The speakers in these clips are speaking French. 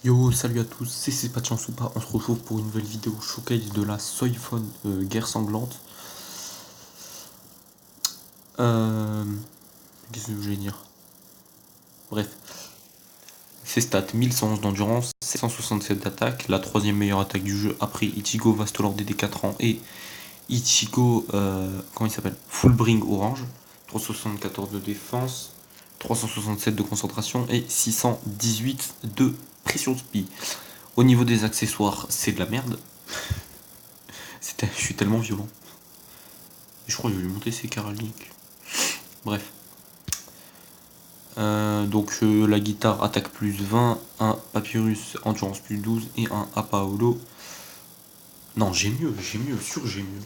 Yo, salut à tous, c'est pas de chance ou pas, on se retrouve pour une nouvelle vidéo showcase de la Soyphone Guerre Sanglante. Euh... Qu'est-ce que je voulais dire? Bref, ses stats, 1111 d'endurance, 767 d'attaque, la troisième meilleure attaque du jeu après Ichigo Vastolord des 4 ans et Ichigo, comment il s'appelle? Fullbring Orange, 374 de défense, 367 de concentration et 618 de pression speed. Au niveau des accessoires, c'est de la merde. Je suis tellement violent. Je crois que je vais lui monter ses caraliques. Bref. La guitare attaque plus 20, un papyrus endurance plus 12 et un Apaolo. Non, j'ai mieux, sûr j'ai mieux.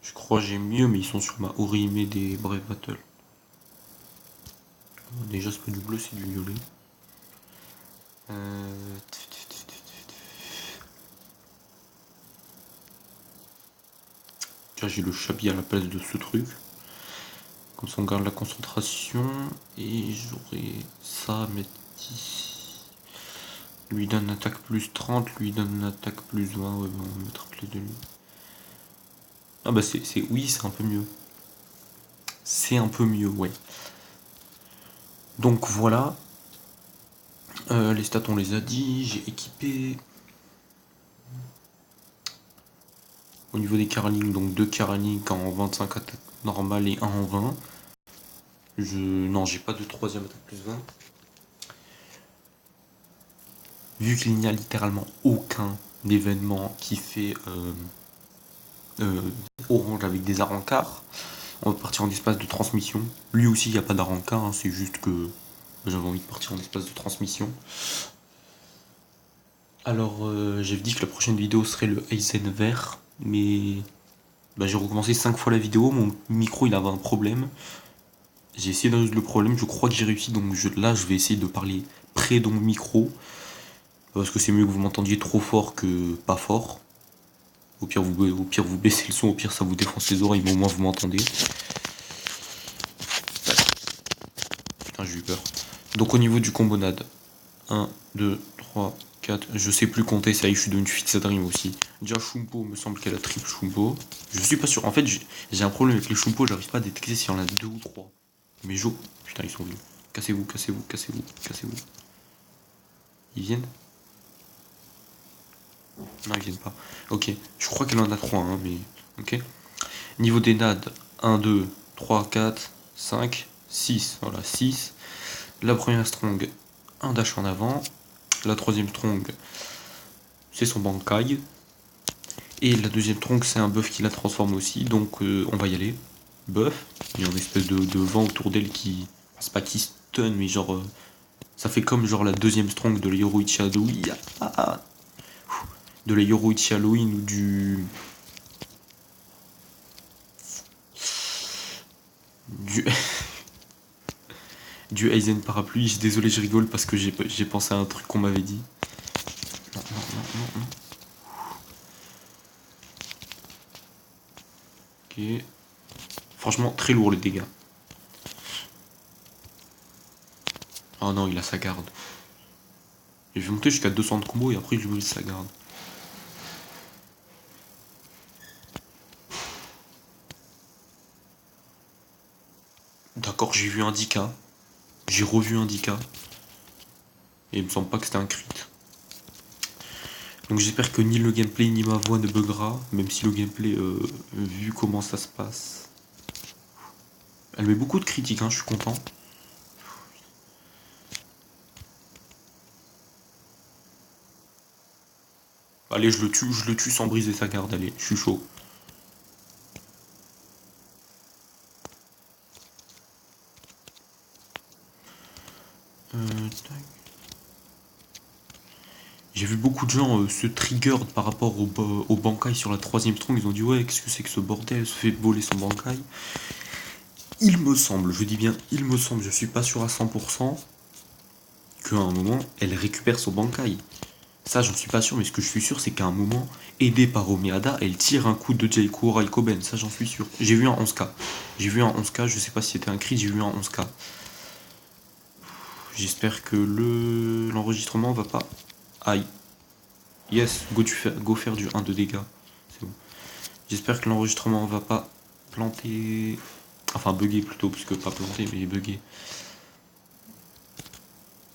Je crois que j'ai mieux, mais ils sont sur ma Orihime des Brave Battle. Déjà, c'est pas du bleu, c'est du violet. Déjà, j'ai le Chabi à la place de ce truc. Comme ça, on garde la concentration. Et j'aurai ça à mettre ici. Lui donne attaque plus 30, lui donne attaque plus 20. Ouais, on va mettre les deux. Ah bah oui, c'est un peu mieux. C'est un peu mieux, ouais. Donc voilà. Les stats, on les a dit. J'ai équipé. Au niveau des carlings, donc 2 carlings en 25 attaques normales et 1 en 20. Non, j'ai pas de troisième attaque plus 20. Vu qu'il n'y a littéralement aucun événement qui fait orange avec des arancars, on va partir en espace de transmission. Lui aussi, il n'y a pas d'arancard, hein, c'est juste que j'avais envie de partir en espace de transmission. Alors, j'ai dit que la prochaine vidéo serait le Aizen vert, mais j'ai recommencé 5 fois la vidéo, mon micro il avait un problème. J'ai essayé de résoudre le problème, je crois que j'ai réussi, donc là je vais essayer de parler près de mon micro, parce que c'est mieux que vous m'entendiez trop fort que pas fort. Au pire vous baissez le son, au pire ça vous défonce les oreilles, mais au moins vous m'entendez. Putain, j'ai eu peur. Donc au niveau du combonade, 1, 2, 3, 4, je sais plus compter, ça y est, je suis devenu fixadrim aussi. Déjà Shumpo, me semble qu'elle a triple Shumpo. Je suis pas sûr, en fait j'ai un problème avec les Shumpo, j'arrive pas à détecter s'il y en a 2 ou 3. Mais putain ils sont venus. Cassez-vous, cassez-vous, cassez-vous, cassez-vous. Ils viennent? Non, ils viennent pas. Ok, je crois qu'elle en a 3, hein, mais... Ok. Niveau des nades, 1, 2, 3, 4, 5, 6. Voilà, 6. La première strong, un dash en avant. La troisième strong, c'est son Bankai. Et la deuxième strong, c'est un buff qui la transforme aussi. Donc on va y aller. Buff. Il y a une espèce de vent autour d'elle qui... C'est pas qui stun, mais genre... ça fait comme genre la deuxième strong de la Yoruichi Halloween. De la Yoruichi Halloween ou du... Du... du Aizen Parapluie. Désolé, je rigole parce que j'ai pensé à un truc qu'on m'avait dit. Non, non, non, non, non. Ok. Franchement, très lourd les dégâts. Oh non, il a sa garde. Et je vais monter jusqu'à 200 de combo et après je lui mets sa garde. D'accord, j'ai vu un 10k. J'ai revu un 10k. Et il me semble pas que c'était un crit. Donc j'espère que ni le gameplay ni ma voix ne buggera. Même si le gameplay, vu comment ça se passe. Elle met beaucoup de critiques, hein, je suis content. Allez, je le tue sans briser sa garde, allez, je suis chaud. J'ai vu beaucoup de gens se trigger par rapport au Bankai sur la troisième strong. Ils ont dit ouais, qu'est-ce que c'est que ce bordel, se fait voler son Bankai. Il me semble, je dis bien il me semble, je suis pas sûr à 100%, qu'à un moment, elle récupère son Bankai. Ça, j'en suis pas sûr, mais ce que je suis sûr, c'est qu'à un moment, aidée par Omeada, elle tire un coup de Jaikou Raikoben. Ça, j'en suis sûr. J'ai vu un 11k. J'ai vu un 11k, je sais pas si c'était un crit, j'ai vu un 11k. J'espère que l'enregistrement va pas... Aïe. Yes, go faire du 1 de dégâts. C'est bon. J'espère que l'enregistrement va pas planter... Enfin, bugger plutôt, parce que pas planter, mais bugger.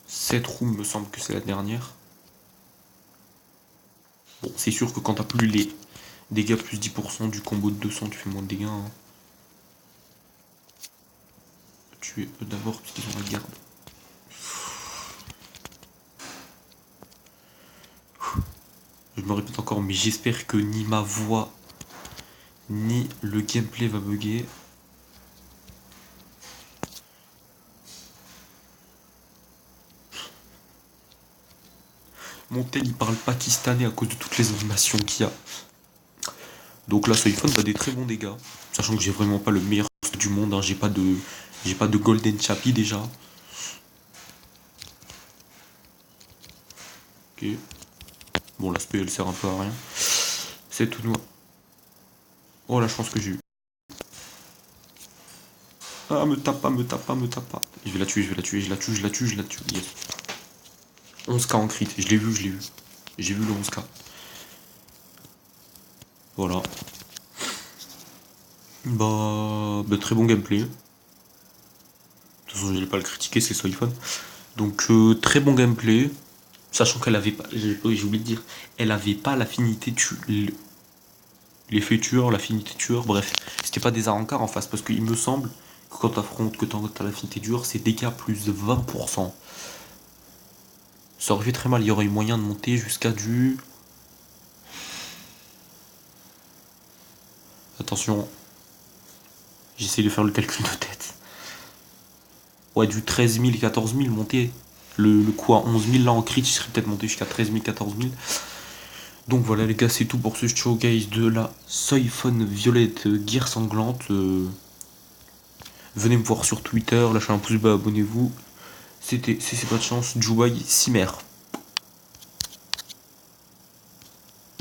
Cette room me semble que c'est la dernière. Bon, c'est sûr que quand t'as plus les dégâts plus 10% du combo de 200, tu fais moins de dégâts. Hein. Tuer eux d'abord, puisqu'ils ont la garde. Je me répète encore, mais j'espère que ni ma voix, ni le gameplay va bugger. Mon tel il parle pakistanais à cause de toutes les animations qu'il y a. Donc là, Soifon va des très bons dégâts. Sachant que j'ai vraiment pas le meilleur du monde. Hein. J'ai pas de Golden Chappie déjà. Ok. Bon, l'aspect elle sert un peu à rien. C'est tout noir. Oh la chance que j'ai eu. Ah, me tape pas, me tape pas, me tape pas. Je vais la tuer, je vais la tuer, je la tue, je la tue, je la tue. Yes. 11k en crit, je l'ai vu, je l'ai vu. J'ai vu le 11k. Voilà. Bah très bon gameplay. De toute façon, je vais pas le critiquer, c'est Soifon. Donc très bon gameplay. Sachant qu'elle avait pas, j'ai oublié de dire, elle avait pas l'affinité l'effet tueur, l'affinité tueur, bref. C'était pas des arancars en face, parce qu'il me semble que quand t'affrontes, que t'as l'affinité tueur, c'est dégâts plus de 20%. Ça aurait fait très mal, il y aurait eu moyen de monter jusqu'à du... Attention. J'essaie de faire le calcul de tête. Ouais, du 13 000, 14 000 monter. Le coup à 11 000 là en crit, je serais peut-être monté jusqu'à 13 000, 14 000. Donc voilà les gars, c'est tout pour ce showcase de la Soifon Violette Guerre Sanglante. Venez me voir sur Twitter, lâchez un pouce bas, abonnez-vous. C'était, si c'est pas de chance, Jouaille Cimer.